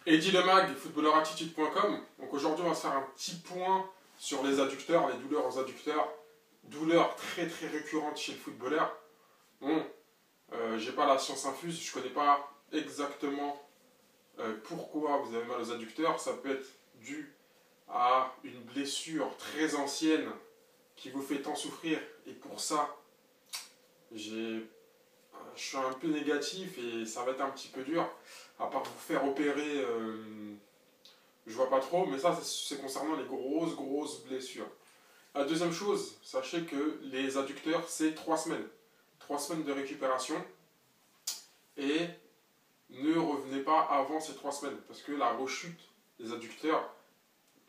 Eddy Lemag, footballeurattitude.com. Donc aujourd'hui, on va se faire un petit point sur les adducteurs, les douleurs aux adducteurs. Douleurs très récurrentes chez le footballeur. Bon, j'ai pas la science infuse, je connais pas exactement pourquoi vous avez mal aux adducteurs. Ça peut être dû à une blessure très ancienne qui vous fait tant souffrir. Et pour ça, je suis un peu négatif et ça va être un petit peu dur. À part vous faire opérer, je vois pas trop, mais ça c'est concernant les grosses blessures. La deuxième chose, sachez que les adducteurs c'est 3 semaines. 3 semaines de récupération et ne revenez pas avant ces 3 semaines parce que la rechute des adducteurs,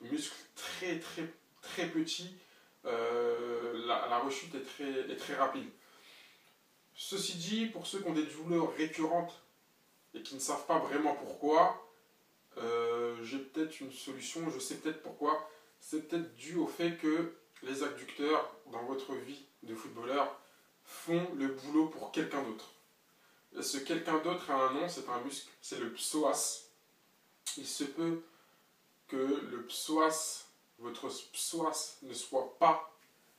muscles très petits, la rechute est très rapide. Ceci dit, pour ceux qui ont des douleurs récurrentes et qui ne savent pas vraiment pourquoi, j'ai peut-être une solution, je sais peut-être pourquoi. C'est peut-être dû au fait que les adducteurs dans votre vie de footballeur font le boulot pour quelqu'un d'autre. Ce quelqu'un d'autre a un nom, c'est un muscle, c'est le psoas. Il se peut que le psoas, votre psoas ne soit pas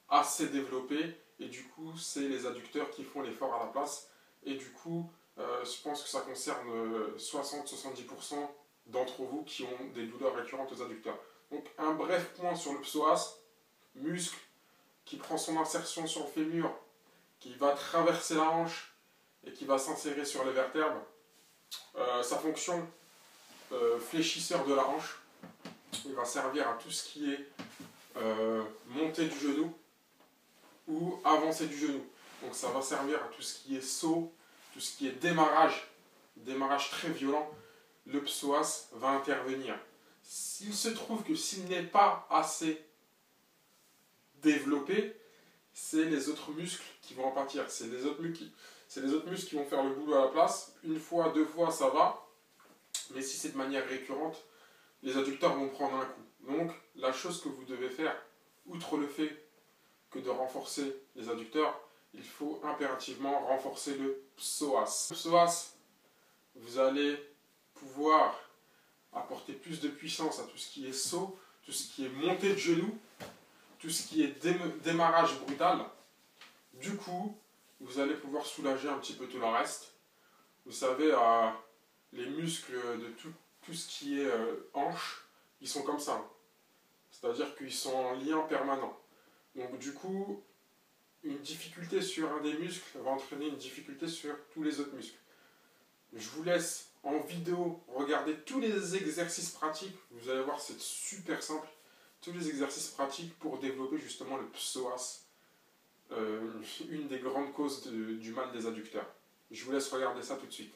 assez développé et du coup c'est les adducteurs qui font l'effort à la place et du coup je pense que ça concerne 60-70% d'entre vous qui ont des douleurs récurrentes aux adducteurs. Donc un bref point sur le psoas, muscle qui prend son insertion sur le fémur, qui va traverser la hanche et qui va s'insérer sur les vertèbres. Sa fonction fléchisseur de la hanche, il va servir à tout ce qui est montée du genou ou avancée du genou. Donc ça va servir à tout ce qui est saut, tout ce qui est démarrage très violent. Le psoas va intervenir. S'il se trouve que s'il n'est pas assez développé, c'est les autres muscles qui vont en pâtir. C'est les autres muscles qui vont faire le boulot à la place. Une fois, 2 fois, ça va. Mais si c'est de manière récurrente, les adducteurs vont prendre un coup. Donc, la chose que vous devez faire, outre le fait que de renforcer les adducteurs, il faut impérativement renforcer le psoas. Le psoas, vous allez pouvoir apporter plus de puissance à tout ce qui est saut, tout ce qui est montée de genoux, tout ce qui est démarrage brutal. Du coup, vous allez pouvoir soulager un petit peu tout le reste. Vous savez, les muscles de tout ce qui est hanche, ils sont comme ça. C'est-à-dire qu'ils sont en lien permanent. Donc du coup, une difficulté sur un des muscles va entraîner une difficulté sur tous les autres muscles. Je vous laisse en vidéo regarder tous les exercices pratiques. Vous allez voir, c'est super simple. Tous les exercices pratiques pour développer justement le psoas, une des grandes causes du mal des adducteurs. Je vous laisse regarder ça tout de suite.